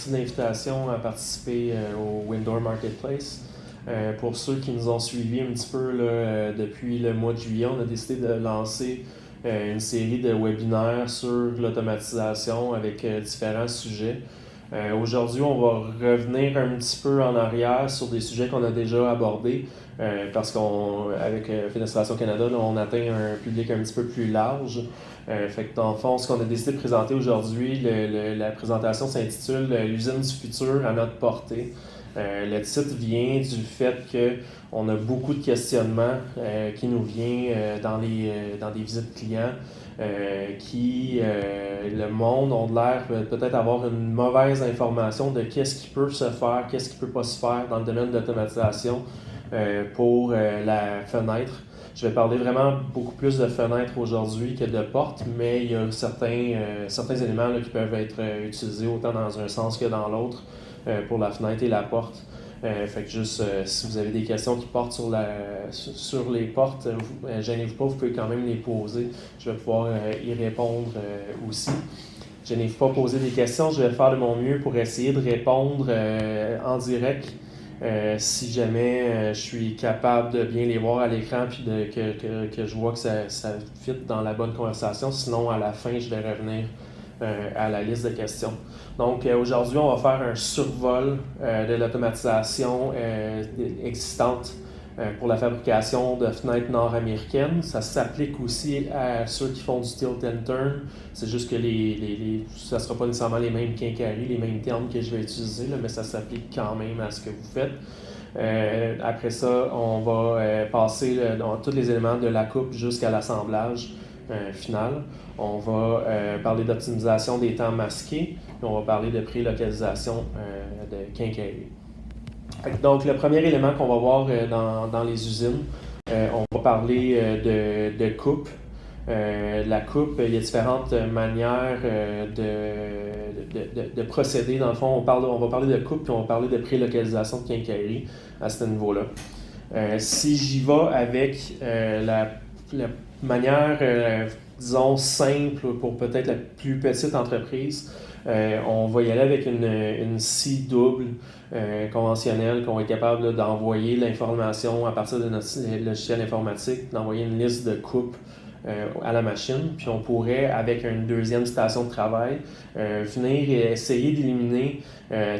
Merci de l'invitation à participer au Windoor Marketplace. Pour ceux qui nous ont suivis un petit peu là, depuis le mois de juillet, on a décidé de lancer une série de webinaires sur l'automatisation avec différents sujets. Aujourd'hui, on va revenir un petit peu en arrière sur des sujets qu'on a déjà abordés parce qu'avec Fenestration Canada, là, on atteint un public un petit peu plus large. Fait que dans le fond, ce qu'on a décidé de présenter aujourd'hui, la présentation s'intitule L'usine du futur à notre portée. Le titre vient du fait qu'on a beaucoup de questionnements qui nous viennent dans des visites clients le monde ont l'air peut-être avoir une mauvaise information de qu'est-ce qui peut se faire, qu'est-ce qui peut pas se faire dans le domaine de l'automatisation pour la fenêtre. Je vais parler vraiment beaucoup plus de fenêtres aujourd'hui que de portes, mais il y a certains éléments là, qui peuvent être utilisés autant dans un sens que dans l'autre pour la fenêtre et la porte. Fait que juste, si vous avez des questions qui portent sur les portes, gênez-vous pas, vous pouvez quand même les poser. Je vais pouvoir y répondre aussi. Gênez-vous pas poser des questions, je vais faire de mon mieux pour essayer de répondre en direct. Si jamais je suis capable de bien les voir à l'écran puis que je vois que ça fit dans la bonne conversation. Sinon, à la fin, je vais revenir à la liste de questions. Donc, aujourd'hui, on va faire un survol de l'automatisation existante pour la fabrication de fenêtres nord-américaines. Ça s'applique aussi à ceux qui font du tilt and turn. C'est juste que ça ne sera pas nécessairement les mêmes quincailleries, les mêmes termes que je vais utiliser, là, mais ça s'applique quand même à ce que vous faites. Après ça, on va passer dans tous les éléments de la coupe jusqu'à l'assemblage final. On va parler d'optimisation des temps masqués, puis on va parler de pré-localisation de quincaillerie. Donc, le premier élément qu'on va voir dans les usines, on va parler de coupe. La coupe, il y a différentes manières de procéder. Dans le fond, on va parler de coupe, puis on va parler de pré-localisation de quincaillerie à ce niveau-là. Si j'y vais avec la manière, disons, simple pour peut-être la plus petite entreprise, on va y aller avec une scie double conventionnelle qu'on va être capable là, d'envoyer l'information à partir de notre logiciel informatique, d'envoyer une liste de coupes à la machine, puis on pourrait, avec une deuxième station de travail, venir et essayer d'éliminer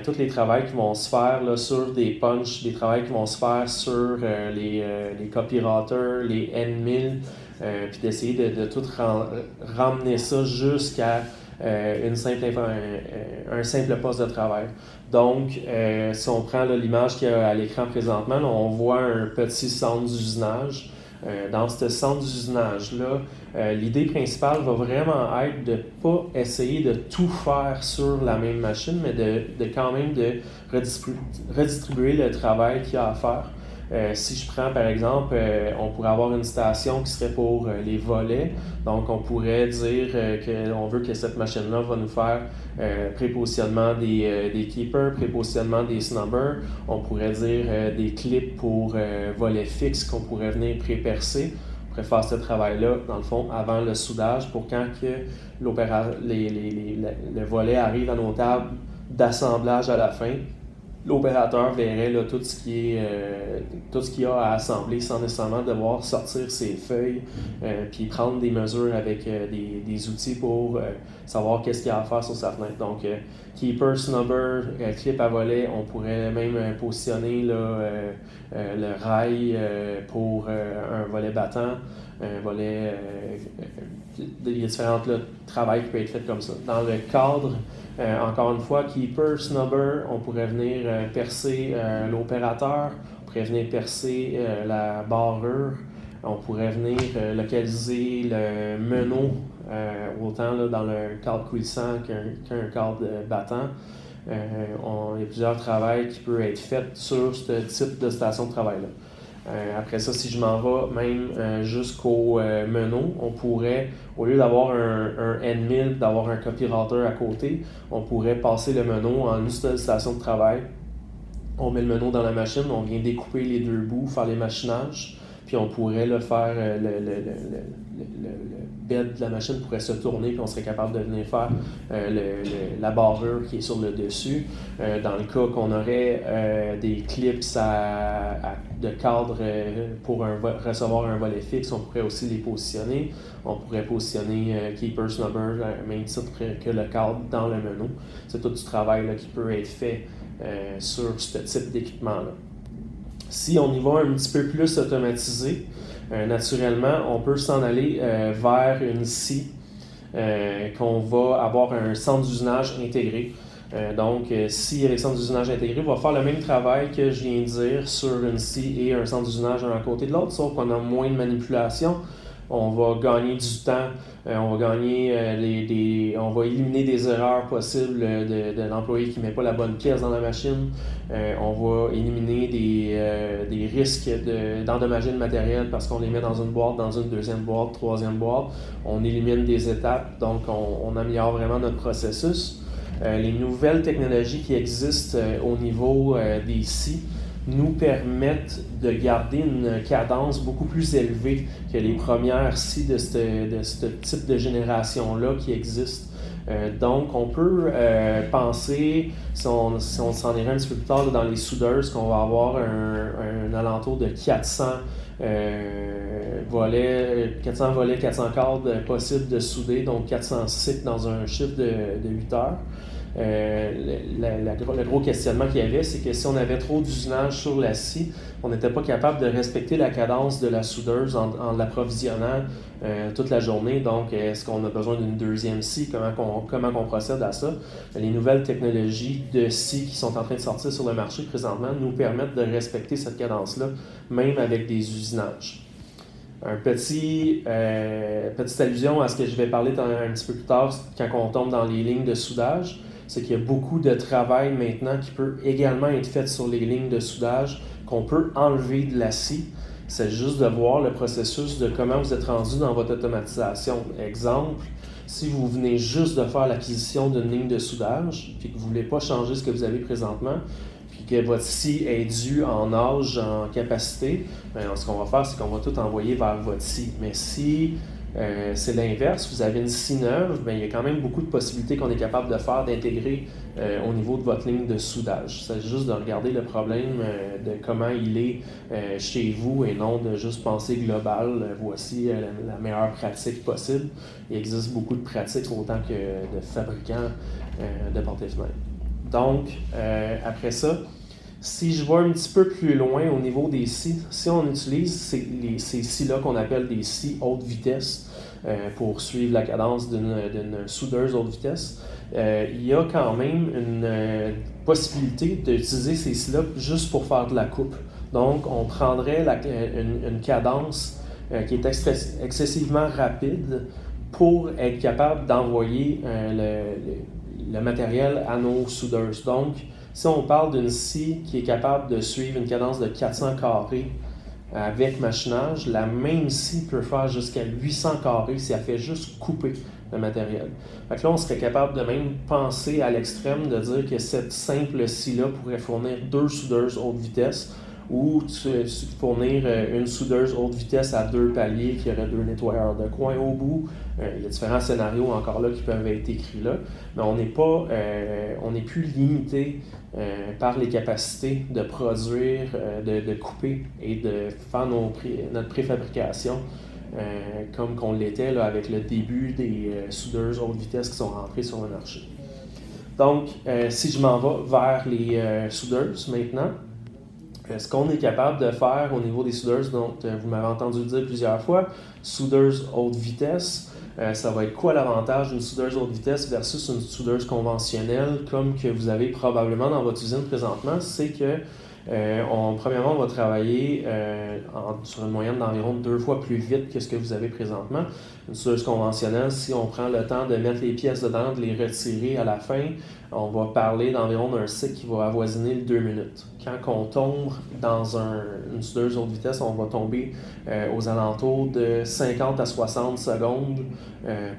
tous les travaux qui vont se faire là, sur des punches, des travaux qui vont se faire sur les copy routers, les N1000, puis d'essayer de tout ramener ça jusqu'à un simple poste de travail. Donc, si on prend là, l'image qu'il y a à l'écran présentement, là, on voit un petit centre d'usinage. Dans ce centre d'usinage-là, l'idée principale va vraiment être de ne pas essayer de tout faire sur la même machine, mais de quand même de redistribuer le travail qu'il y a à faire. Si je prends par exemple, on pourrait avoir une station qui serait pour les volets. Donc on pourrait dire qu'on veut que cette machine-là va nous faire prépositionnement des keepers, prépositionnement des snubbers. On pourrait dire des clips pour volets fixes qu'on pourrait venir pré-percer. On pourrait faire ce travail-là, dans le fond, avant le soudage pour quand que le volet arrive à nos tables d'assemblage à la fin. L'opérateur verrait là, tout ce qu'il y a à assembler sans nécessairement devoir sortir ses feuilles puis prendre des mesures avec des outils pour savoir qu'est-ce qu'il y a à faire sur sa fenêtre. Donc, keeper, snubber, clip à volet, on pourrait même positionner là, le rail pour un volet battant, un volet... il y a différents travaux qui peuvent être faits comme ça. Dans le cadre, encore une fois, keeper, snubber, on pourrait venir percer l'opérateur, on pourrait venir percer la barrure, on pourrait venir localiser le meneau, autant là, dans le cadre coulissant qu'un cadre battant. Il y a plusieurs travaux qui peuvent être faits sur ce type de station de travail-là. Après ça, si je m'en vais même jusqu'au meneau, on pourrait, au lieu d'avoir un N1000, d'avoir un copy router à côté, on pourrait passer le meneau en une seule station de travail. On met le meneau dans la machine, on vient découper les deux bouts, faire les machinages, puis on pourrait là, faire bed de la machine pourrait se tourner puis on serait capable de venir faire la barrure qui est sur le dessus. Dans le cas qu'on aurait des clips de cadre pour recevoir un volet fixe, on pourrait aussi les positionner. On pourrait positionner Keeper Snubber, même titre que le cadre dans le menu. C'est tout du travail là, qui peut être fait sur ce type d'équipement-là. Si on y va un petit peu plus automatisé, naturellement, on peut s'en aller vers une scie qu'on va avoir un centre d'usinage intégré. Donc, si avec centre d'usinage intégré, on va faire le même travail que je viens de dire sur une scie et un centre d'usinage un à côté de l'autre, sauf qu'on a moins de manipulation. On va gagner du temps, on va gagner on va éliminer des erreurs possibles de l'employé qui ne met pas la bonne pièce dans la machine. On va éliminer des risques d'endommager le matériel parce qu'on les met dans une boîte, dans une deuxième boîte, troisième boîte. On élimine des étapes, donc on améliore vraiment notre processus. Les nouvelles technologies qui existent au niveau des scies nous permettent de garder une cadence beaucoup plus élevée que les premières scies de ce type de génération-là qui existent. Donc, on peut penser, si on s'en irait un petit peu plus tard dans les soudeurs, qu'on va avoir un alentour de 400 volets, 400 cadres possibles de souder, donc 400 cycles dans un chiffre de 8 heures. Le gros questionnement qu'il y avait, c'est que si on avait trop d'usinage sur la scie, on n'était pas capable de respecter la cadence de la soudeuse en l'approvisionnant toute la journée. Donc, est-ce qu'on a besoin d'une deuxième scie? Comment on procède à ça? Les nouvelles technologies de scie qui sont en train de sortir sur le marché présentement nous permettent de respecter cette cadence-là, même avec des usinages. Petite allusion à ce que je vais parler un petit peu plus tard quand on tombe dans les lignes de soudage, c'est qu'il y a beaucoup de travail maintenant qui peut également être fait sur les lignes de soudage, qu'on peut enlever de la scie. C'est juste de voir le processus de comment vous êtes rendu dans votre automatisation. Exemple, si vous venez juste de faire l'acquisition d'une ligne de soudage, puis que vous ne voulez pas changer ce que vous avez présentement, puis que votre scie est due en âge, en capacité, bien, ce qu'on va faire, c'est qu'on va tout envoyer vers votre scie. Mais si c'est l'inverse, vous avez une scie neuve, bien, il y a quand même beaucoup de possibilités qu'on est capable de faire, d'intégrer au niveau de votre ligne de soudage. C'est juste de regarder le problème de comment il est chez vous et non de juste penser global. Voici la meilleure pratique possible. Il existe beaucoup de pratiques autant que de fabricants de portes et fenêtres. Donc, après ça, si je vais un petit peu plus loin au niveau des scies, si on utilise ces scies-là qu'on appelle des scies haute vitesse pour suivre la cadence d'une soudeuse haute vitesse, il y a quand même une possibilité d'utiliser ces scies-là juste pour faire de la coupe. Donc, on prendrait une cadence qui est excessivement rapide pour être capable d'envoyer le matériel à nos soudeuses. Donc, si on parle d'une scie qui est capable de suivre une cadence de 400 carrés avec machinage, la même scie peut faire jusqu'à 800 carrés si elle fait juste couper le matériel. Fait que là, on serait capable de même penser à l'extrême de dire que cette simple scie-là pourrait fournir 2 soudeuses haute vitesse ou fournir une soudeuse haute vitesse à 2 paliers qui aurait 2 nettoyeurs de coin au bout. Il y a différents scénarios encore là qui peuvent être écrits là, mais on n'est plus limité par les capacités de produire, de couper et de faire notre préfabrication comme qu'on l'était là, avec le début des soudeuses haute vitesse qui sont rentrées sur le marché. Donc, si je m'en vais vers les soudeuses maintenant, ce qu'on est capable de faire au niveau des soudeuses, donc vous m'avez entendu le dire plusieurs fois, soudeuse haute vitesse, ça va être quoi l'avantage d'une soudeuse haute vitesse versus une soudeuse conventionnelle comme que vous avez probablement dans votre usine présentement, c'est que premièrement, on va travailler sur une moyenne d'environ 2 fois plus vite que ce que vous avez présentement. Une soudeuse conventionnelle, si on prend le temps de mettre les pièces dedans, de les retirer à la fin, on va parler d'environ d'un cycle qui va avoisiner les 2 minutes. Quand on tombe dans une soudeuse haute vitesse, on va tomber aux alentours de 50 à 60 secondes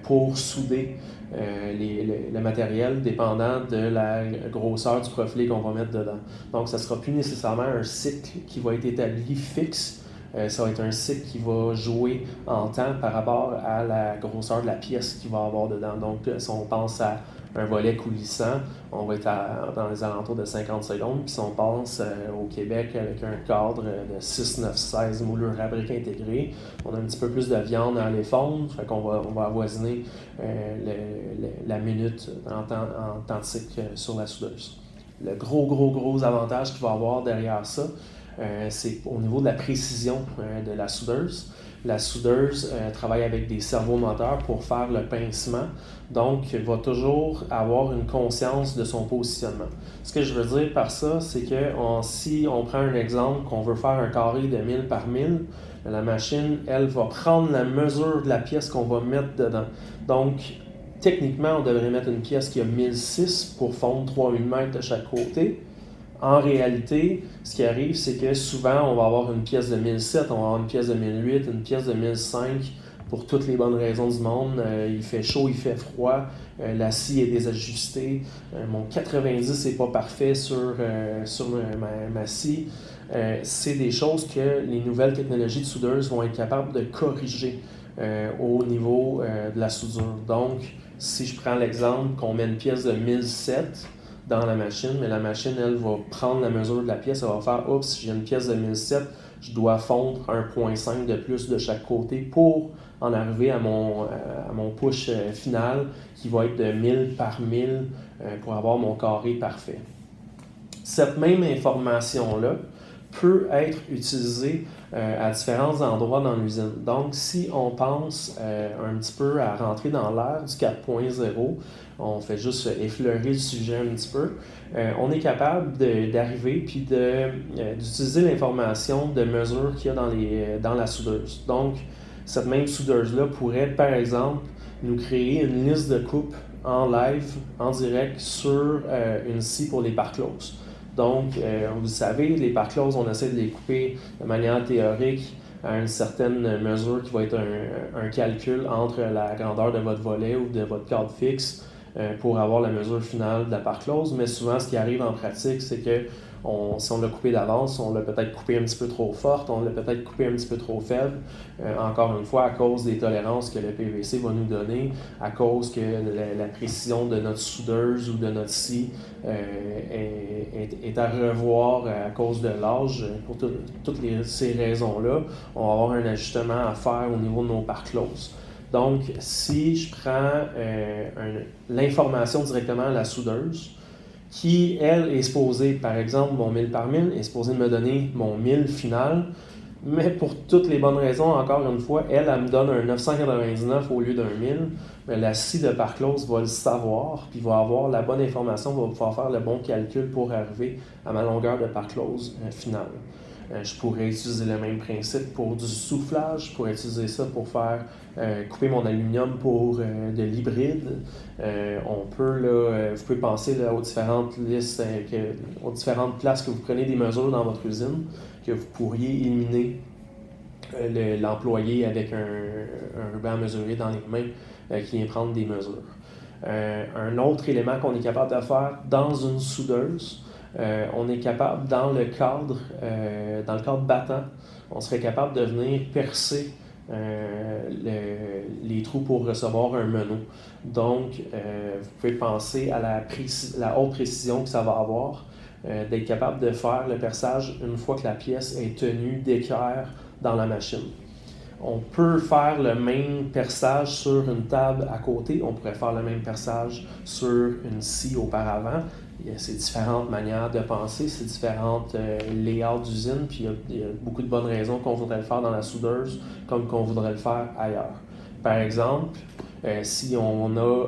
pour souder le matériel dépendant de la grosseur du profilé qu'on va mettre dedans. Donc, ça ne sera plus nécessairement un cycle qui va être établi fixe Ça va être un cycle qui va jouer en temps par rapport à la grosseur de la pièce qu'il va avoir dedans. Donc, si on pense à un volet coulissant, on va être dans les alentours de 50 secondes. Puis si on pense au Québec avec un cadre de 6, 9, 16 moulures à briques intégrées, on a un petit peu plus de viande à aller fondre, fait qu'on va avoisiner la minute en temps de cycle sur la soudeuse. Le gros avantage qu'il va avoir derrière ça, c'est au niveau de la précision de la soudeuse. La soudeuse travaille avec des servomoteurs pour faire le pincement, donc va toujours avoir une conscience de son positionnement. Ce que je veux dire par ça, c'est que si on prend un exemple qu'on veut faire un carré de 1000 par 1000, la machine, elle va prendre la mesure de la pièce qu'on va mettre dedans. Donc, techniquement, on devrait mettre une pièce qui a 1006 pour fondre 3000 mètres de chaque côté. En réalité, ce qui arrive, c'est que souvent, on va avoir une pièce de 1007, on va avoir une pièce de 1008, une pièce de 1005, pour toutes les bonnes raisons du monde. Il fait chaud, il fait froid, la scie est désajustée, mon 90 n'est pas parfait sur ma scie. C'est des choses que les nouvelles technologies de soudeuses vont être capables de corriger au niveau de la soudure. Donc, si je prends l'exemple qu'on met une pièce de 1007 dans la machine, mais la machine, elle, va prendre la mesure de la pièce, elle va faire « Oups, si j'ai une pièce de 1007, je dois fondre 1,5 de plus de chaque côté pour en arriver à mon push final qui va être de 1000 par 1000 pour avoir mon carré parfait. » Cette même information-là peut être utilisée à différents endroits dans l'usine. Donc, si on pense un petit peu à rentrer dans l'ère du 4.0, on fait juste effleurer le sujet un petit peu, on est capable d'arriver puis d'utiliser l'information de mesure qu'il y a dans la soudeuse. Donc, cette même soudeuse-là pourrait, par exemple, nous créer une liste de coupes en live, en direct, sur une scie pour les parcloses. Donc, vous savez, les parcloses, on essaie de les couper de manière théorique à une certaine mesure qui va être un calcul entre la grandeur de votre volet ou de votre cadre fixe pour avoir la mesure finale de la parclose. Mais souvent, ce qui arrive en pratique, c'est que si on l'a coupé d'avance, on l'a peut-être coupé un petit peu trop forte, on l'a peut-être coupé un petit peu trop faible. Encore une fois, à cause des tolérances que le PVC va nous donner, à cause que la précision de notre soudeuse ou de notre scie est à revoir à cause de l'âge. Pour toutes ces raisons-là, on va avoir un ajustement à faire au niveau de nos parcloses. Donc, si je prends l'information directement à la soudeuse, qui, elle, est supposée, par exemple, mon 1000 par 1000, est supposée me donner mon 1000 final, mais pour toutes les bonnes raisons, encore une fois, elle me donne un 999 au lieu d'un 1000, mais la scie de parclose va le savoir, puis va avoir la bonne information, va pouvoir faire le bon calcul pour arriver à ma longueur de parclose finale. Je pourrais utiliser le même principe pour du soufflage, je pourrais utiliser ça pour faire couper mon aluminium pour de l'hybride. Vous pouvez penser là, aux différentes listes, aux différentes places que vous prenez des mesures dans votre usine, que vous pourriez éliminer l'employé avec un ruban à mesurer dans les mains qui vient prendre des mesures. Un autre élément qu'on est capable de faire dans une soudeuse, on est capable, dans le cadre battant, on serait capable de venir percer les trous pour recevoir un meneau. Donc, vous pouvez penser à la haute précision que ça va avoir, d'être capable de faire le perçage une fois que la pièce est tenue d'équerre dans la machine. On peut faire le même perçage sur une table à côté, on pourrait faire le même perçage sur une scie auparavant. Il y a ces différentes manières de penser, ces différentes layouts d'usine, puis il y a beaucoup de bonnes raisons qu'on voudrait le faire dans la soudeuse comme qu'on voudrait le faire ailleurs. Par exemple, si on a,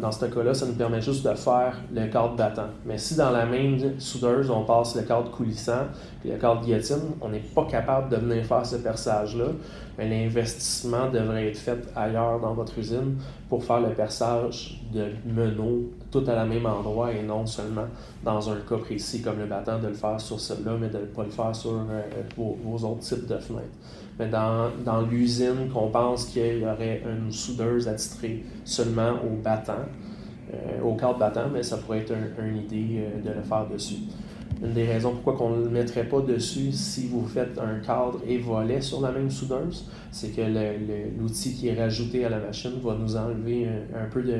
dans ce cas-là, ça nous permet juste de faire le cadre battant. Mais si dans la même soudeuse, on passe le cadre coulissant et le cadre guillotine, on n'est pas capable de venir faire ce perçage-là, mais l'investissement devrait être fait ailleurs dans votre usine pour faire le perçage de meneaux tout à la même endroit et non seulement dans un cas précis comme le battant de le faire sur celui-là, mais de ne pas le faire sur vos autres types de fenêtres. Mais dans l'usine, qu'on pense qu'il y aurait une soudeuse attitrée seulement au battant, au cadre battant, mais ça pourrait être une idée de le faire dessus. une des raisons pourquoi on ne le mettrait pas dessus si vous faites un cadre et volet sur la même soudeuse, c'est que l'outil qui est rajouté à la machine va nous enlever un peu de...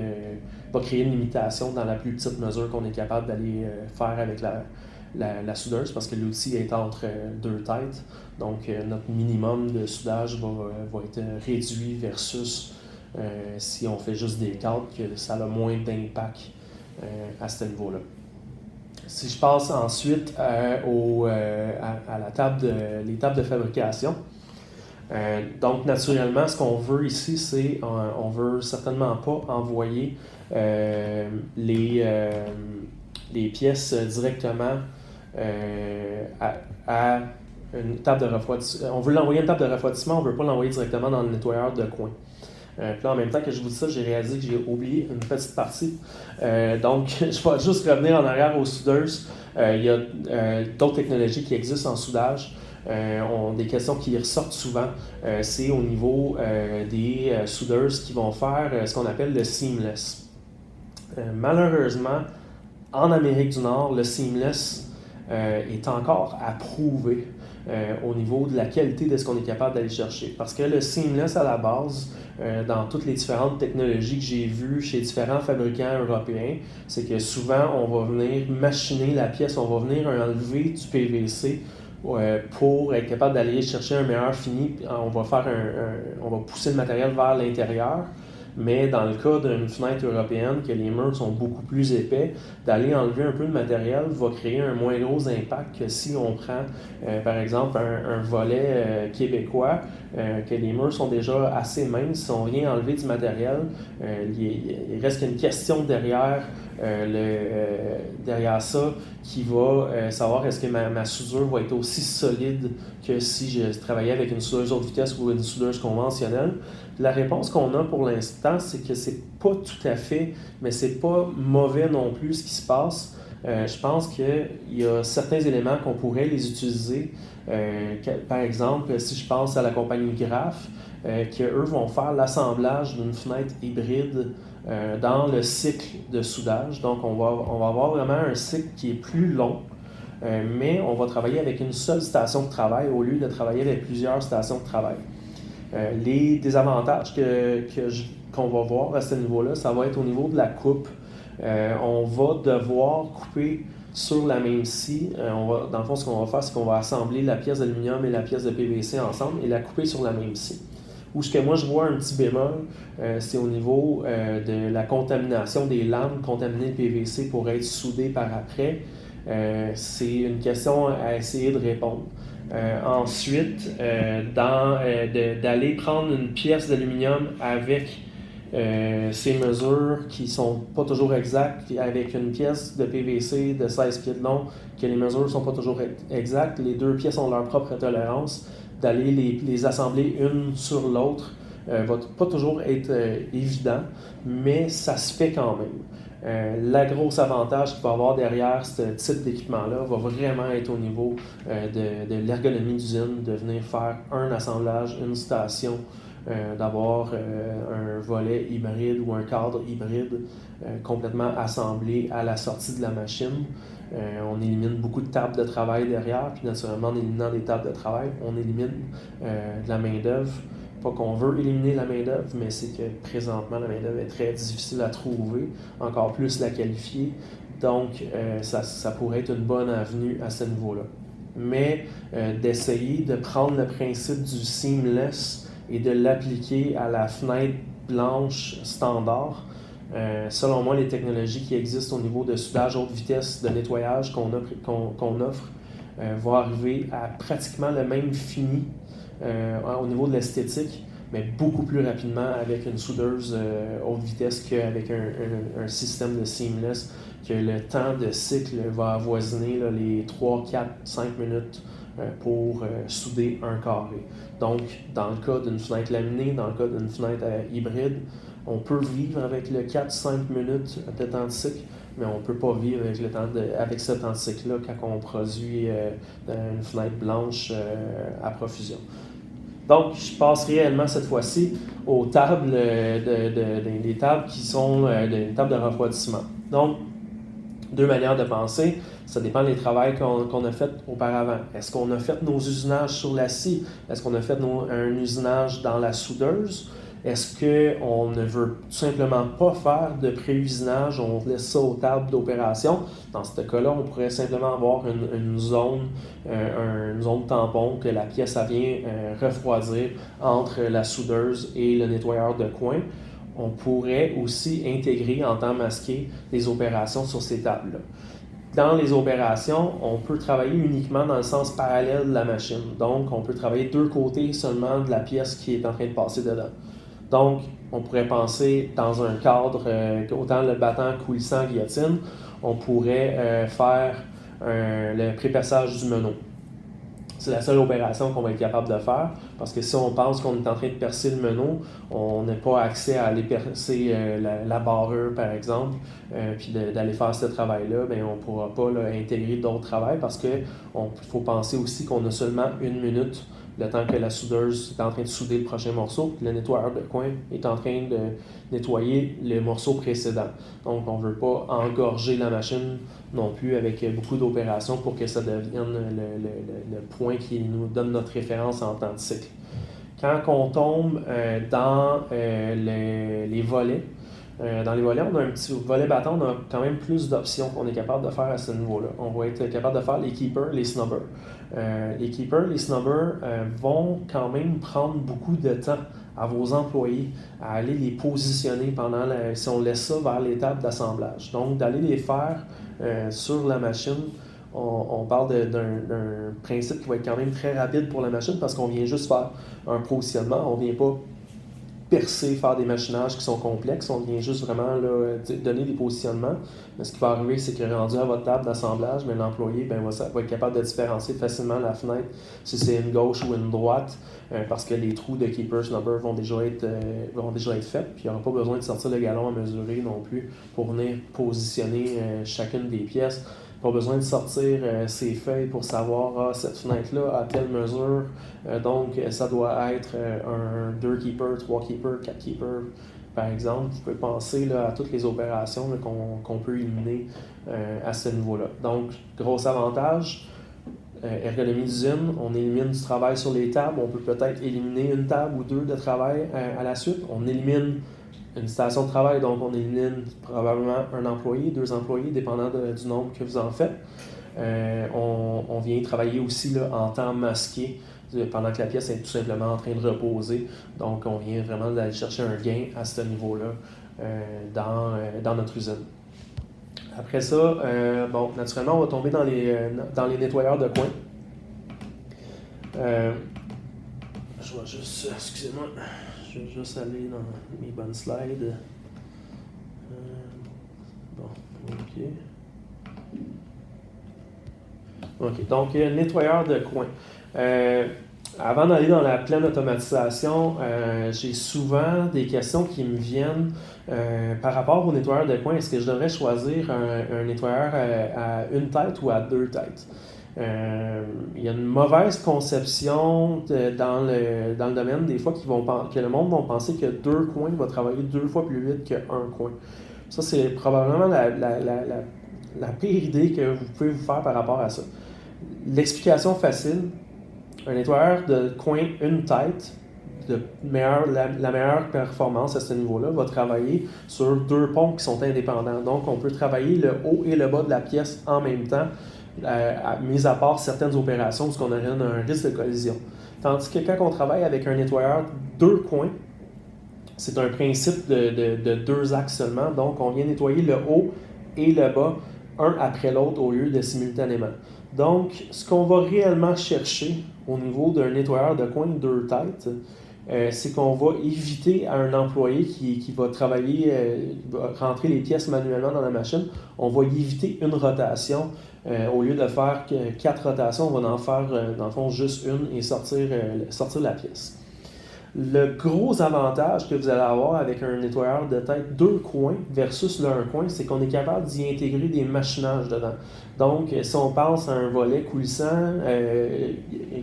va créer une limitation dans la plus petite mesure qu'on est capable d'aller faire avec la soudeuse, parce que l'outil est entre deux têtes. Donc notre minimum de soudage va être réduit versus si on fait juste des cadres, que ça a moins d'impact à ce niveau-là. Si je passe ensuite à la les tables de fabrication, donc naturellement, ce qu'on veut ici, c'est on veut certainement pas envoyer les pièces directement à une table de refroidissement. On veut l'envoyer à une table de refroidissement, on ne veut pas l'envoyer directement dans le nettoyeur de coin. Puis là, en même temps que je vous dis ça, j'ai réalisé que j'ai oublié une petite partie. Donc, je vais juste revenir en arrière aux soudeuses. Il y a d'autres technologies qui existent en soudage. Des questions qui ressortent souvent, c'est au niveau des soudeuses qui vont faire ce qu'on appelle le seamless. Malheureusement, en Amérique du Nord, le seamless est encore à prouver au niveau de la qualité de ce qu'on est capable d'aller chercher. Parce que le seamless, à la base, dans toutes les différentes technologies que j'ai vues chez différents fabricants européens, c'est que souvent, on va venir machiner la pièce, on va venir enlever du PVC pour être capable d'aller chercher un meilleur fini. On va pousser le matériel vers l'intérieur. Mais dans le cas d'une fenêtre européenne, que les murs sont beaucoup plus épais, d'aller enlever un peu de matériel va créer un moins gros impact que si on prend, par exemple, un volet québécois, que les murs sont déjà assez minces. Si on vient enlever du matériel, il reste une question derrière ça qui va savoir est-ce que ma soudure va être aussi solide que si je travaillais avec une soudeuse haute vitesse ou une soudeuse conventionnelle. La réponse qu'on a pour l'instant, c'est que c'est pas tout à fait, mais c'est pas mauvais non plus ce qui se passe. Je pense qu'il y a certains éléments qu'on pourrait les utiliser. Par exemple, si je pense à la compagnie Graph, qu'eux vont faire l'assemblage d'une fenêtre hybride dans le cycle de soudage. Donc, on va avoir vraiment un cycle qui est plus long, mais on va travailler avec une seule station de travail au lieu de travailler avec plusieurs stations de travail. Les désavantages qu'on va voir à ce niveau-là, ça va être au niveau de la coupe. On va devoir couper sur la même scie. Dans le fond, ce qu'on va faire, c'est qu'on va assembler la pièce d'aluminium et la pièce de PVC ensemble et la couper sur la même scie. Où ce que moi je vois un petit bémol, c'est au niveau de la contamination des lames contaminées de PVC pour être soudées par après. C'est une question à essayer de répondre. Ensuite, d'aller prendre une pièce d'aluminium avec ces mesures qui ne sont pas toujours exactes, avec une pièce de PVC de 16 pieds de long, que les mesures ne sont pas toujours exactes, les deux pièces ont leur propre tolérance, d'aller les assembler une sur l'autre va pas toujours être évident, mais ça se fait quand même. Le gros avantage qu'il va y avoir derrière ce type d'équipement-là va vraiment être au niveau de l'ergonomie d'usine, de venir faire un assemblage, une station, d'avoir un volet hybride ou un cadre hybride complètement assemblé à la sortie de la machine. On élimine beaucoup de tables de travail derrière, puis naturellement, en éliminant des tables de travail, on élimine de la main-d'œuvre. Pas qu'on veut éliminer la main-d'œuvre, mais c'est que présentement, la main-d'œuvre est très difficile à trouver, encore plus la qualifier. Donc, ça pourrait être une bonne avenue à ce niveau-là. Mais d'essayer de prendre le principe du seamless et de l'appliquer à la fenêtre blanche standard, selon moi, les technologies qui existent au niveau de soudage haute vitesse, de nettoyage qu'on offre, vont arriver à pratiquement le même fini au niveau de l'esthétique, mais beaucoup plus rapidement avec une soudeuse haute vitesse qu'avec un système de seamless, que le temps de cycle va avoisiner les 3, 4, 5 minutes pour souder un carré. Donc, dans le cas d'une fenêtre laminée, dans le cas d'une fenêtre hybride, on peut vivre avec le 4-5 minutes de temps de cycle, mais on ne peut pas vivre avec ce temps de cycle-là quand on produit une fenêtre blanche à profusion. Donc, je passe réellement cette fois-ci aux tables, des tables qui sont des tables de refroidissement. Donc, Deux manières de penser, ça dépend des travaux qu'on a fait auparavant. Est-ce qu'on a fait nos usinages sur la scie? Est-ce qu'on a fait un usinage dans la soudeuse? Est-ce qu'on ne veut tout simplement pas faire de pré-usinage, on laisse ça aux tables d'opération? Dans ce cas-là, on pourrait simplement avoir une zone tampon que la pièce vient refroidir entre la soudeuse et le nettoyeur de coin. On pourrait aussi intégrer en temps masqué des opérations sur ces tables-là. Dans les opérations, on peut travailler uniquement dans le sens parallèle de la machine. Donc, on peut travailler deux côtés seulement de la pièce qui est en train de passer dedans. Donc, on pourrait penser dans un cadre, autant le battant, coulissant, guillotine, on pourrait faire le pré-perçage du meneau. C'est la seule opération qu'on va être capable de faire, parce que si on pense qu'on est en train de percer le meneau, on n'a pas accès à aller percer la barrure, par exemple, puis d'aller faire ce travail-là, bien, on ne pourra pas intégrer d'autres travails, parce qu'il faut penser aussi qu'on a seulement 1 minute le temps que la soudeuse est en train de souder le prochain morceau, puis le nettoyeur de coin est en train de nettoyer le morceau précédent. Donc, on ne veut pas engorger la machine non plus avec beaucoup d'opérations pour que ça devienne le point qui nous donne notre référence en temps de cycle. Quand on tombe dans les volets, dans les volets, on a un petit volet battant, on a quand même plus d'options qu'on est capable de faire à ce niveau-là. On va être capable de faire les keepers, les snubbers. Les keepers, les snubbers vont quand même prendre beaucoup de temps à vos employés, à aller les positionner si on laisse ça vers l'étape d'assemblage. Donc, d'aller les faire sur la machine, on parle d'un principe qui va être quand même très rapide pour la machine parce qu'on vient juste faire un positionnement, on ne vient pas percer, faire des machinages qui sont complexes, on vient juste vraiment donner des positionnements. Mais ce qui va arriver, c'est que rendu à votre table d'assemblage, l'employé va être capable de différencier facilement la fenêtre si c'est une gauche ou une droite, parce que les trous de keeper, snubber vont déjà être faits, puis il n'y aura pas besoin de sortir le galon à mesurer non plus pour venir positionner chacune des pièces. Pas besoin de sortir ses feuilles pour savoir cette fenêtre-là à telle mesure. Donc, ça doit être un 2 keeper, 3 keeper, 4 keeper, par exemple. Vous pouvez penser à toutes les opérations qu'on peut éliminer à ce niveau-là. Donc, gros avantage, ergonomie d'usine, on élimine du travail sur les tables. On peut peut-être éliminer une table ou deux de travail à la suite. On élimine une station de travail, donc on élimine probablement un employé, 2 employés, dépendant du nombre que vous en faites. On vient travailler aussi en temps masqué, pendant que la pièce est tout simplement en train de reposer. Donc, on vient vraiment d'aller chercher un gain à ce niveau-là dans notre usine. Après ça, naturellement, on va tomber dans les nettoyeurs de coin. Je vais juste, excusez-moi, je vais juste aller dans mes bonnes slides. OK. OK, donc nettoyeur de coin. Avant d'aller dans la pleine automatisation, j'ai souvent des questions qui me viennent par rapport au nettoyeur de coin. Est-ce que je devrais choisir un nettoyeur à une tête ou à 2 têtes? Il y a une mauvaise conception dans le domaine, des fois, que le monde va penser que 2 coins va travailler 2 fois plus vite qu'un coin. Ça, c'est probablement la pire idée que vous pouvez vous faire par rapport à ça. L'explication facile, un nettoyeur de coin une tête, la meilleure performance à ce niveau-là, va travailler sur 2 ponts qui sont indépendants. Donc, on peut travailler le haut et le bas de la pièce en même temps, mis à part certaines opérations où on aurait un risque de collision. Tandis que quand on travaille avec un nettoyeur 2 coins, c'est un principe de 2 axes seulement. Donc, on vient nettoyer le haut et le bas, un après l'autre, au lieu de simultanément. Donc, ce qu'on va réellement chercher au niveau d'un nettoyeur de coin 2 têtes, c'est qu'on va éviter à un employé qui va travailler, va rentrer les pièces manuellement dans la machine, on va y éviter une rotation. Au lieu de faire 4 rotations, on va en faire, dans le fond, juste une et sortir la pièce. Le gros avantage que vous allez avoir avec un nettoyeur de tête 2 coins versus un coin, c'est qu'on est capable d'y intégrer des machinages dedans. Donc, si on pense à un volet coulissant,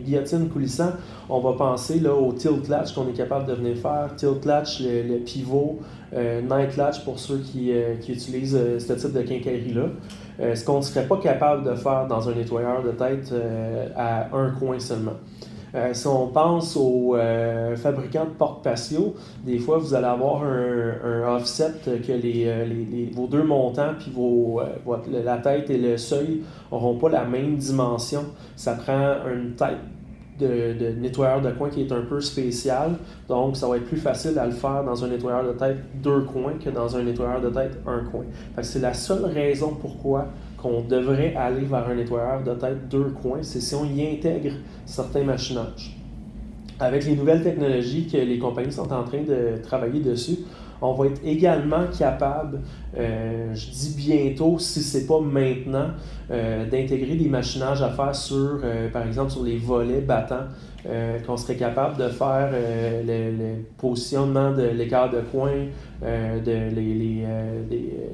guillotine coulissant, on va penser au tilt latch qu'on est capable de venir faire. Tilt latch, le pivot, night latch pour ceux qui utilisent ce type de quincaillerie-là. ce qu'on ne serait pas capable de faire dans un nettoyeur de tête à un coin seulement. Si on pense aux fabricants de portes patio, des fois vous allez avoir un offset que vos deux montants puis la tête et le seuil n'auront pas la même dimension. Ça prend une tête de nettoyeur de coin qui est un peu spécial, donc ça va être plus facile à le faire dans un nettoyeur de tête deux coins que dans un nettoyeur de tête un coin. Fait que c'est la seule raison pourquoi qu'on devrait aller vers un nettoyeur de tête deux coins, c'est si on y intègre certains machinages. Avec les nouvelles technologies que les compagnies sont en train de travailler dessus, on va être également capable, je dis bientôt, si ce n'est pas maintenant, d'intégrer des machinages à faire sur, par exemple, sur les volets battants, qu'on serait capable de faire le positionnement de l'écart de coin,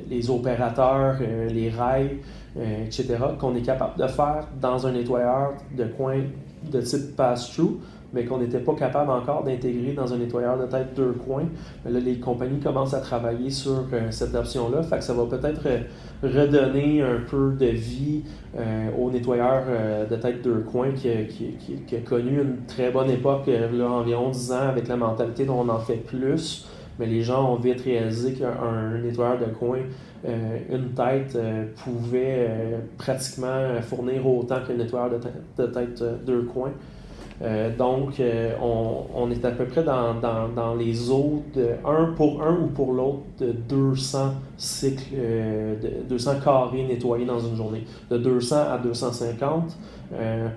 les opérateurs, les rails, etc., qu'on est capable de faire dans un nettoyeur de coin de type pass-through, mais qu'on n'était pas capable encore d'intégrer dans un nettoyeur de tête deux coins. Mais là, les compagnies commencent à travailler sur cette option-là, fait que ça va peut-être redonner un peu de vie au nettoyeur de tête deux coins qui a connu une très bonne époque, là, environ 10 ans, avec la mentalité dont on en fait plus. Mais les gens ont vite réalisé qu'un nettoyeur de coin, une tête, pouvait pratiquement fournir autant qu'un nettoyeur de tête deux coins. Donc, on est à peu près dans les eaux de 1 pour 1 ou pour l'autre de 200 cycles, de 200 carrés nettoyés dans une journée, de 200 à 250.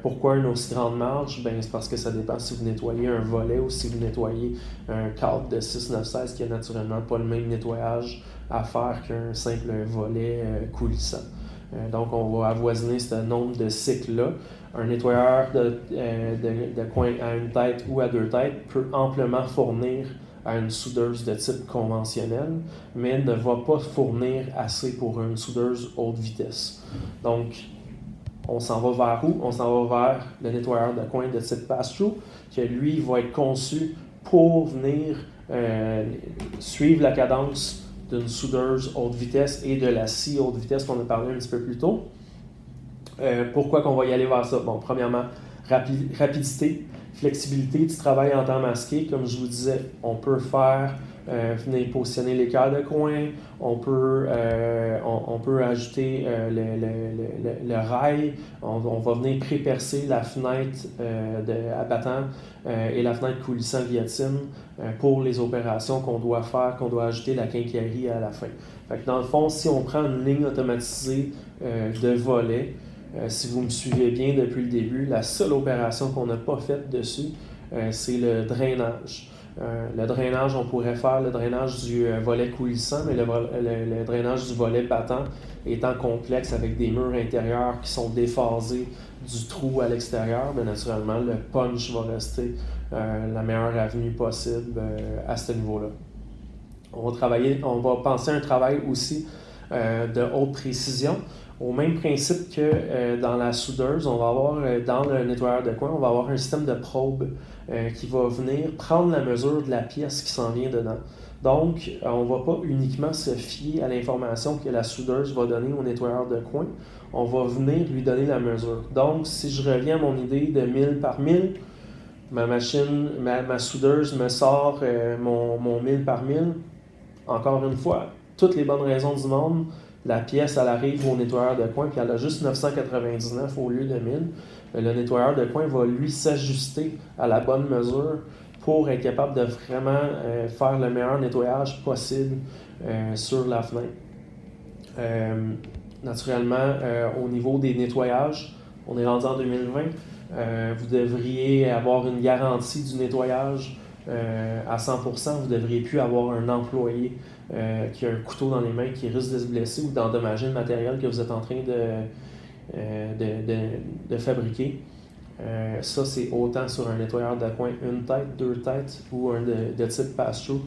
Pourquoi une aussi grande marge? Ben, c'est parce que ça dépend si vous nettoyez un volet ou si vous nettoyez un cadre de 6-9-16 qui n'a naturellement pas le même nettoyage à faire qu'un simple volet coulissant. Donc, on va avoisiner ce nombre de cycles-là. Un nettoyeur de coin à une tête ou à deux têtes peut amplement fournir à une soudeuse de type conventionnel, mais ne va pas fournir assez pour une soudeuse haute vitesse. Donc, on s'en va vers où? On s'en va vers le nettoyeur de coin de type pass-through, qui lui va être conçu pour venir suivre la cadence d'une soudeuse haute vitesse et de la scie haute vitesse qu'on a parlé un petit peu plus tôt. Pourquoi qu'on va y aller vers ça? Bon, premièrement, rapidité, flexibilité du travail en temps masqué. Comme je vous disais, on peut faire venir positionner l'écart de coin, on peut ajouter le rail, on va venir pré-percer la fenêtre abattant et la fenêtre coulissant guillotine pour les opérations qu'on doit faire, qu'on doit ajouter la quincaillerie à la fin. Fait que dans le fond, si on prend une ligne automatisée de volet, si vous me suivez bien depuis le début, la seule opération qu'on n'a pas faite dessus, c'est le drainage. Le drainage, on pourrait faire le drainage du volet coulissant, mais le drainage du volet battant étant complexe avec des murs intérieurs qui sont déphasés du trou à l'extérieur, bien naturellement, le punch va rester la meilleure avenue possible à ce niveau-là. On va penser à un travail aussi de haute précision. Au même principe que dans la soudeuse, on va avoir dans le nettoyeur de coin, on va avoir un système de probe qui va venir prendre la mesure de la pièce qui s'en vient dedans. Donc, on ne va pas uniquement se fier à l'information que la soudeuse va donner au nettoyeur de coin, on va venir lui donner la mesure. Donc, si je reviens à mon idée de 1000 par 1000, ma soudeuse me sort mon 1000 par 1000. Encore une fois, toutes les bonnes raisons du monde, la pièce, elle arrive au nettoyeur de coin, puis elle a juste 999 au lieu de 1000. Le nettoyeur de coin va, lui, s'ajuster à la bonne mesure pour être capable de vraiment faire le meilleur nettoyage possible sur la fenêtre. Naturellement, au niveau des nettoyages, on est rendu en 2020, vous devriez avoir une garantie du nettoyage à 100%. Vous ne devriez plus avoir un employé qui a un couteau dans les mains qui risque de se blesser ou d'endommager le matériel que vous êtes en train de fabriquer. Ça, c'est autant sur un nettoyeur de coin, une tête, deux têtes ou un de type pass-through.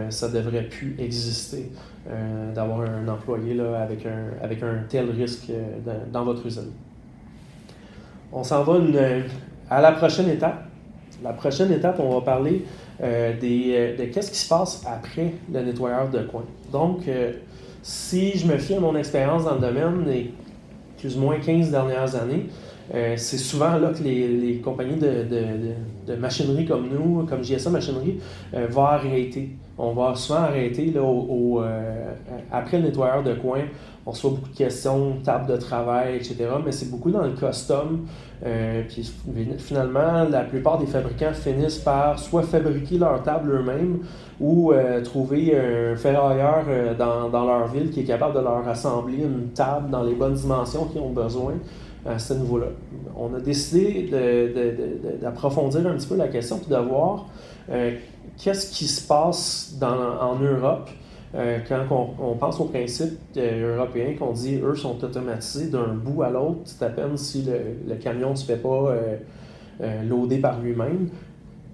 Ça ne devrait plus exister d'avoir un employé là, avec un tel risque dans votre usine. On s'en va à la prochaine étape. La prochaine étape, on va parler de qu'est-ce qui se passe après le nettoyeur de coin. Donc, Si je me fie à mon expérience dans le domaine, les plus ou moins 15 dernières années, c'est souvent là que les compagnies de machinerie comme nous, comme JSA Machinerie, vont arrêter. On va souvent arrêter là, après le nettoyeur de coin. On reçoit beaucoup de questions, table de travail, etc. Mais c'est beaucoup dans le custom. Puis finalement, la plupart des fabricants finissent par soit fabriquer leur table eux-mêmes ou trouver un ferrailleur dans leur ville qui est capable de leur assembler une table dans les bonnes dimensions qu'ils ont besoin à ce niveau-là. On a décidé d'approfondir un petit peu la question et de voir qu'est-ce qui se passe en Europe quand on pense au principe européen qu'on dit eux sont automatisés d'un bout à l'autre, c'est à peine si le camion ne se fait pas loader par lui-même.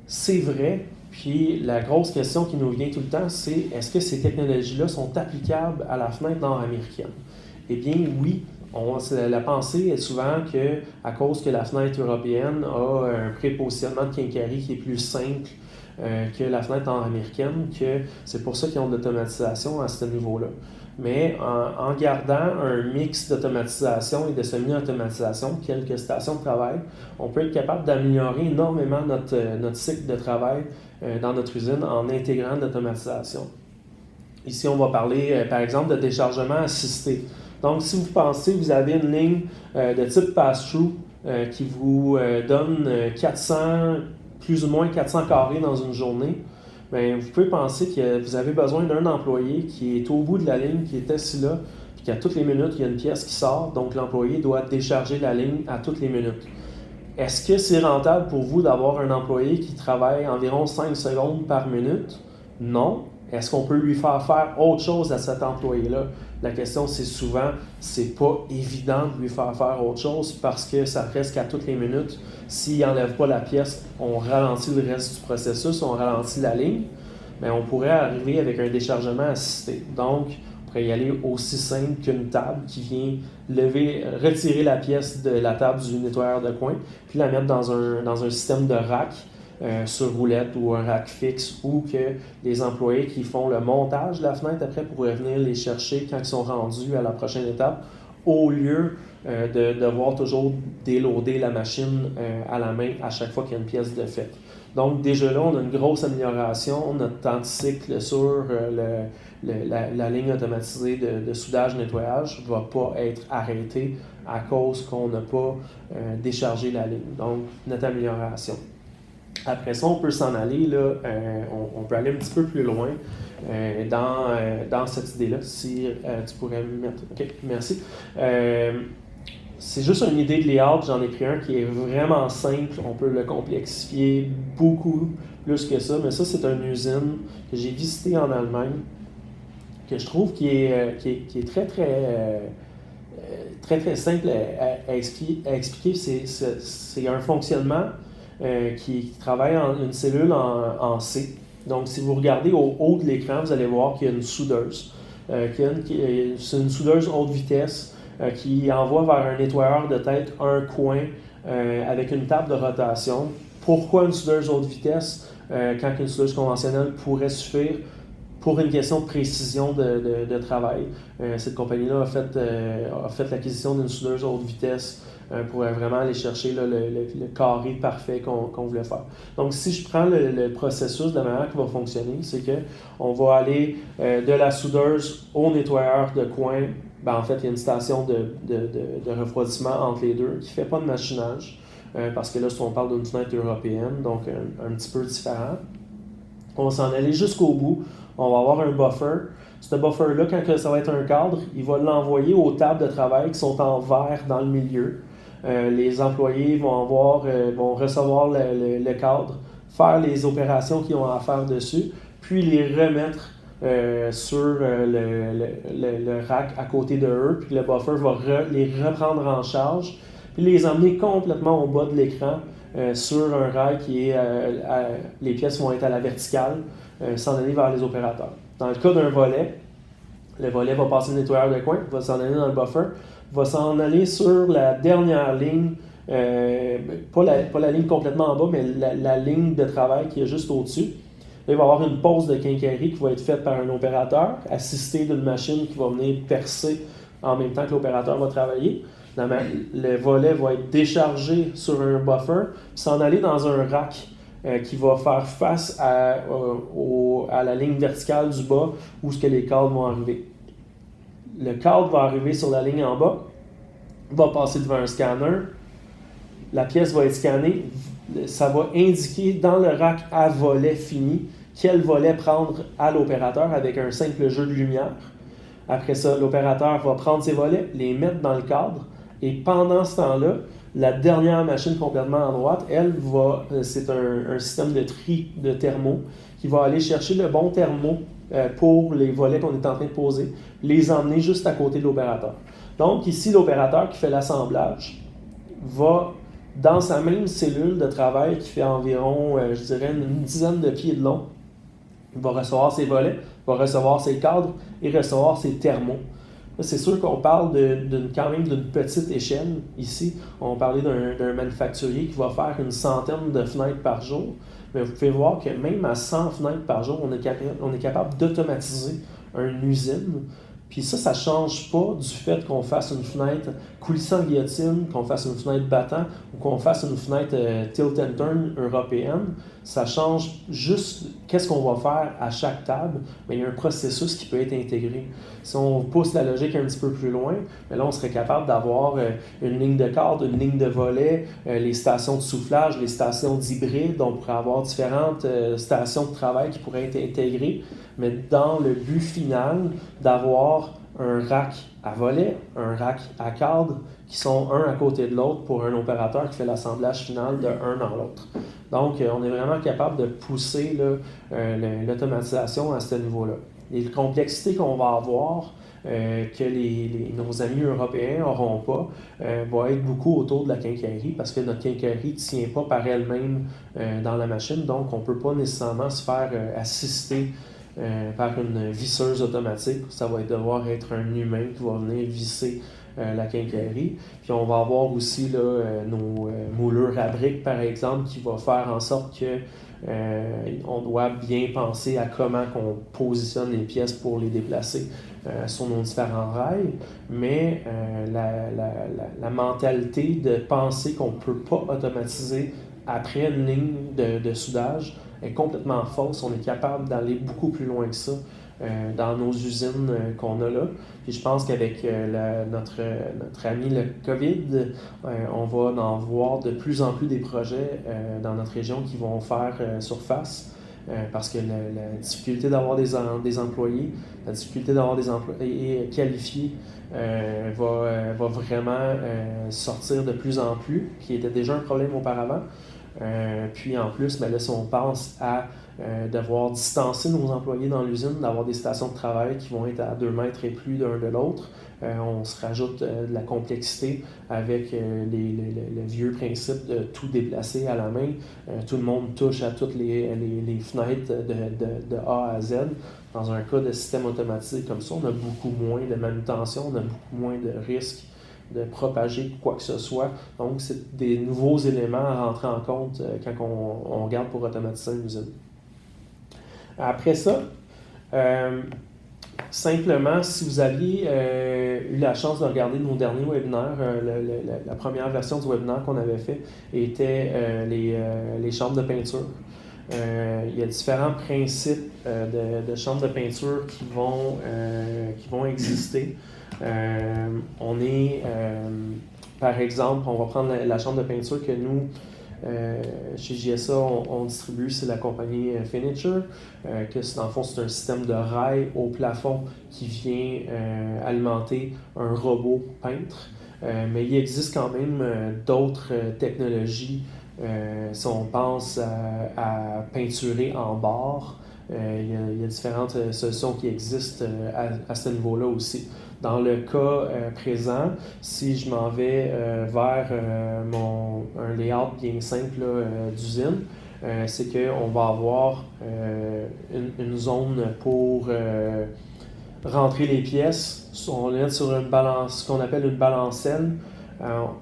C'est vrai, puis la grosse question qui nous vient tout le temps, c'est est-ce que ces technologies-là sont applicables à la fenêtre nord-américaine? Eh bien oui. La pensée est souvent qu'à cause que la fenêtre européenne a un prépositionnement de quincaillerie qui est plus simple que la fenêtre nord-américaine, que c'est pour ça qu'ils ont de l'automatisation à ce niveau-là. Mais en gardant un mix d'automatisation et de semi-automatisation, quelques stations de travail, on peut être capable d'améliorer énormément notre cycle de travail dans notre usine en intégrant de l'automatisation. Ici, on va parler, par exemple, de déchargement assisté. Donc, si vous pensez que vous avez une ligne de type pass-through qui vous donne 400, plus ou moins 400 carrés dans une journée, bien, vous pouvez penser que vous avez besoin d'un employé qui est au bout de la ligne, qui est assis là, puis qu'à toutes les minutes, il y a une pièce qui sort, donc l'employé doit décharger la ligne à toutes les minutes. Est-ce que c'est rentable pour vous d'avoir un employé qui travaille environ 5 secondes par minute? Non. Est-ce qu'on peut lui faire autre chose à cet employé-là? La question, c'est souvent, c'est pas évident de lui faire autre chose parce que ça reste qu'à toutes les minutes. S'il n'enlève pas la pièce, on ralentit le reste du processus, on ralentit la ligne. Mais on pourrait arriver avec un déchargement assisté. Donc, on pourrait y aller aussi simple qu'une table qui vient retirer la pièce de la table du nettoyeur de coin, puis la mettre dans un système de rack sur roulette ou un rack fixe, ou que les employés qui font le montage de la fenêtre après pourraient venir les chercher quand ils sont rendus à la prochaine étape, au lieu de devoir toujours déloader la machine à la main à chaque fois qu'il y a une pièce de fait. Donc déjà là, on a une grosse amélioration. Notre temps de cycle sur la ligne automatisée de soudage-nettoyage ne va pas être arrêté à cause qu'on n'a pas déchargé la ligne. Donc, notre amélioration. Après ça, on peut s'en aller, là, on peut aller un petit peu plus loin dans cette idée-là, si tu pourrais me mettre... OK, merci. C'est juste une idée de layout, j'en ai pris un qui est vraiment simple, on peut le complexifier beaucoup plus que ça, mais ça, c'est une usine que j'ai visitée en Allemagne, que je trouve qui est très, très simple à expliquer. C'est un fonctionnement qui travaille en une cellule en C. Donc, si vous regardez au haut de l'écran, vous allez voir qu'il y a une soudeuse. C'est une soudeuse haute vitesse qui envoie vers un nettoyeur de tête un coin avec une table de rotation. Pourquoi une soudeuse haute vitesse quand une soudeuse conventionnelle pourrait suffire pour une question de précision de travail? Cette compagnie-là a fait l'acquisition d'une soudeuse haute vitesse pour vraiment aller chercher là, le carré parfait qu'on voulait faire. Donc, si je prends le processus de la manière qui va fonctionner, c'est qu'on va aller de la soudeuse au nettoyeur de coin. Ben, en fait, il y a une station de refroidissement entre les deux qui ne fait pas de machinage, parce que là, si on parle d'une fenêtre européenne, donc un petit peu différent. On va s'en aller jusqu'au bout. On va avoir un buffer. Ce buffer-là, quand ça va être un cadre, il va l'envoyer aux tables de travail qui sont en vert dans le milieu. Les employés vont recevoir le cadre, faire les opérations qu'ils ont à faire dessus, puis les remettre sur le rack à côté de eux, puis le buffer va les reprendre en charge, puis les emmener complètement au bas de l'écran sur un rail qui est... les pièces vont être à la verticale, s'en aller vers les opérateurs. Dans le cas d'un volet, le volet va passer le nettoyeur de coin, va s'en aller dans le buffer, va s'en aller sur la dernière ligne, pas la ligne complètement en bas, mais la ligne de travail qui est juste au-dessus. il va y avoir une pause de quincaillerie qui va être faite par un opérateur, assisté d'une machine qui va venir percer en même temps que l'opérateur va travailler. Le volet va être déchargé sur un buffer, s'en aller dans un rack qui va faire face à la ligne verticale du bas où les câbles vont arriver. Le câble va arriver sur la ligne en bas, va passer devant un scanner, la pièce va être scannée, ça va indiquer dans le rack à volet fini quel volet prendre à l'opérateur avec un simple jeu de lumière. Après ça, l'opérateur va prendre ses volets, les mettre dans le cadre, et pendant ce temps-là, la dernière machine complètement à droite, c'est un système de tri de thermo qui va aller chercher le bon thermo pour les volets qu'on est en train de poser, les emmener juste à côté de l'opérateur. Donc ici, l'opérateur qui fait l'assemblage va dans sa même cellule de travail qui fait environ, je dirais, une dizaine de pieds de long. Il va recevoir ses volets, va recevoir ses cadres et recevoir ses thermos. C'est sûr qu'on parle quand même d'une petite échelle ici. On parlait d'un manufacturier qui va faire une centaine de fenêtres par jour. Mais vous pouvez voir que même à 100 fenêtres par jour, on est capable d'automatiser une usine. Puis ça ne change pas du fait qu'on fasse une fenêtre coulissant guillotine, qu'on fasse une fenêtre battant ou qu'on fasse une fenêtre tilt and turn européenne. Ça change juste qu'est-ce qu'on va faire à chaque table, mais il y a un processus qui peut être intégré. Si on pousse la logique un petit peu plus loin, mais là on serait capable d'avoir une ligne de cadre, une ligne de volet, les stations de soufflage, les stations d'hybride. On pourrait avoir différentes stations de travail qui pourraient être intégrées, mais dans le but final d'avoir un rack à volet, un rack à cadre qui sont un à côté de l'autre pour un opérateur qui fait l'assemblage final de un dans l'autre. Donc, on est vraiment capable de pousser l'automatisation à ce niveau-là. Les complexités qu'on va avoir, que nos amis européens n'auront pas, va être beaucoup autour de la quincaillerie parce que notre quincaillerie ne tient pas par elle-même dans la machine, donc on ne peut pas nécessairement se faire assister par une visseuse automatique. Ça va devoir être un humain qui va venir visser la quincaillerie. Puis on va avoir aussi nos moulures à briques, par exemple, qui va faire en sorte que on doit bien penser à comment on positionne les pièces pour les déplacer sur nos différents rails. Mais la mentalité de penser qu'on ne peut pas automatiser après une ligne de soudage est complètement fausse. On est capable d'aller beaucoup plus loin que ça dans nos usines qu'on a là. Puis je pense qu'avec notre ami le COVID, on va en voir de plus en plus des projets dans notre région qui vont faire surface. Parce que la difficulté d'avoir des employés, la difficulté d'avoir des employés qualifiés va vraiment sortir de plus en plus, qui était déjà un problème auparavant. Puis en plus, là, si on pense à devoir distancer nos employés dans l'usine, d'avoir des stations de travail qui vont être à 2 mètres et plus l'un de l'autre, on se rajoute de la complexité avec le vieux principe de tout déplacer à la main. Tout le monde touche à toutes les fenêtres de A à Z. Dans un cas de système automatisé comme ça, on a beaucoup moins de manutention, on a beaucoup moins de risques de propager quoi que ce soit. Donc, c'est des nouveaux éléments à rentrer en compte quand on regarde pour automatiser une usine. Après ça, simplement, si vous aviez eu la chance de regarder nos derniers webinaires, la première version du webinaire qu'on avait fait était les chambres de peinture. Il y a différents principes de chambres de peinture qui vont exister. Par exemple, on va prendre la chambre de peinture que nous, chez JSA, on distribue, c'est la compagnie Furniture, que dans le fond, c'est un système de rails au plafond qui vient alimenter un robot peintre. Mais il existe quand même d'autres technologies. Si on pense à peinturer en barre, il y a différentes solutions qui existent à ce niveau-là aussi. Dans le cas présent, si je m'en vais vers un layout bien simple d'usine, c'est qu'on va avoir une zone pour rentrer les pièces. On va mettre sur ce qu'on appelle une balancelle.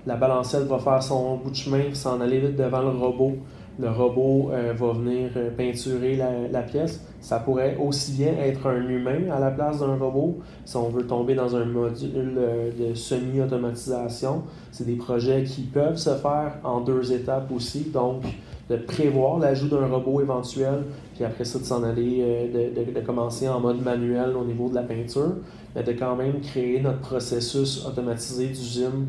La balancelle va faire son bout de chemin, s'en aller vite devant le robot le robot va venir peinturer la pièce. Ça pourrait aussi bien être un humain à la place d'un robot, si on veut tomber dans un module de semi-automatisation. C'est des projets qui peuvent se faire en 2 étapes aussi, donc de prévoir l'ajout d'un robot éventuel, puis après ça de s'en aller, de commencer en mode manuel au niveau de la peinture, mais de quand même créer notre processus automatisé d'usine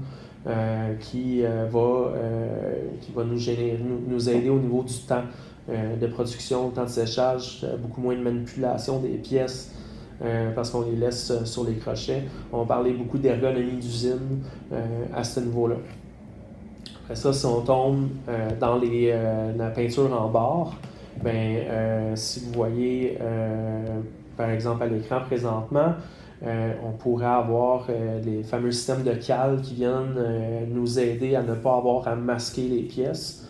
qui va nous aider au niveau du temps de production, le temps de séchage, beaucoup moins de manipulation des pièces parce qu'on les laisse sur les crochets. On va parler beaucoup d'ergonomie d'usine à ce niveau-là. Après ça, si on tombe dans la peinture en barre, si vous voyez par exemple à l'écran présentement, on pourrait avoir les fameux systèmes de cale qui viennent nous aider à ne pas avoir à masquer les pièces.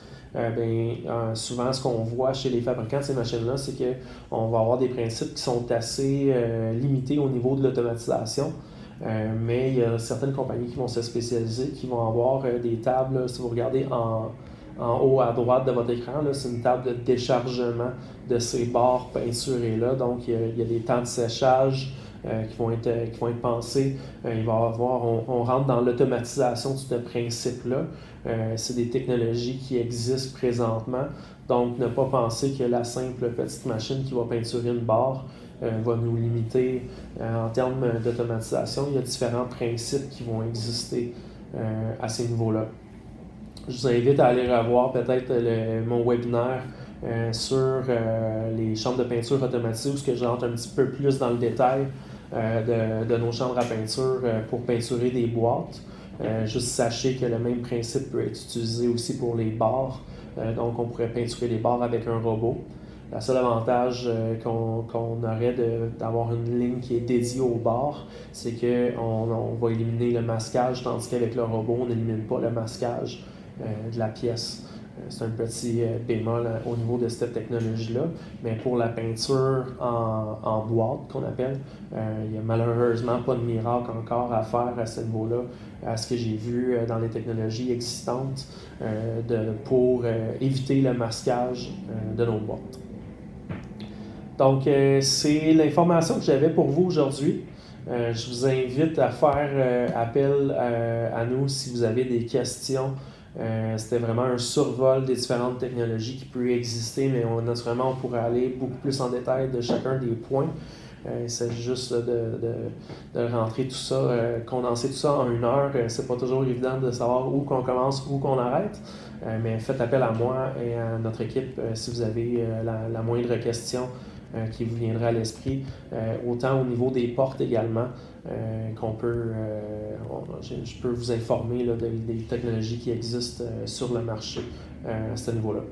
Souvent, ce qu'on voit chez les fabricants de ces machines-là, c'est qu'on va avoir des principes qui sont assez limités au niveau de l'automatisation. Mais il y a certaines compagnies qui vont se spécialiser, qui vont avoir des tables, là, si vous regardez en haut à droite de votre écran, là, c'est une table de déchargement de ces barres peinturées-là. Donc, il y a des temps de séchage qui vont être pensés. On rentre dans l'automatisation de ce principe-là. C'est des technologies qui existent présentement. Donc, ne pas penser que la simple petite machine qui va peinturer une barre va nous limiter en termes d'automatisation. Il y a différents principes qui vont exister à ces niveaux-là. Je vous invite à aller revoir peut-être mon webinaire sur les chambres de peinture automatisées où je rentre un petit peu plus dans le détail de nos chambres à peinture pour peinturer des boîtes. Juste sachez que le même principe peut être utilisé aussi pour les barres. Donc, on pourrait peinturer les barres avec un robot. Le seul avantage qu'on aurait d'avoir une ligne qui est dédiée aux barres, c'est qu'on va éliminer le masquage, tandis qu'avec le robot, on n'élimine pas le masquage de la pièce. C'est un petit bémol au niveau de cette technologie-là. Mais pour la peinture en boîte, qu'on appelle, il n'y a malheureusement pas de miracle encore à faire à ce niveau-là, à ce que j'ai vu dans les technologies existantes pour éviter le masquage de nos boîtes. Donc, c'est l'information que j'avais pour vous aujourd'hui. Je vous invite à faire appel à nous si vous avez des questions. C'était vraiment un survol des différentes technologies qui peuvent exister, mais naturellement, on pourrait aller beaucoup plus en détail de chacun des points. Il s'agit juste de rentrer tout ça, condenser tout ça en 1 heure. C'est pas toujours évident de savoir où qu'on commence, où qu'on arrête, mais faites appel à moi et à notre équipe si vous avez la moindre question qui vous viendrait à l'esprit, autant au niveau des portes également, je peux vous informer là, des technologies qui existent sur le marché à ce niveau-là.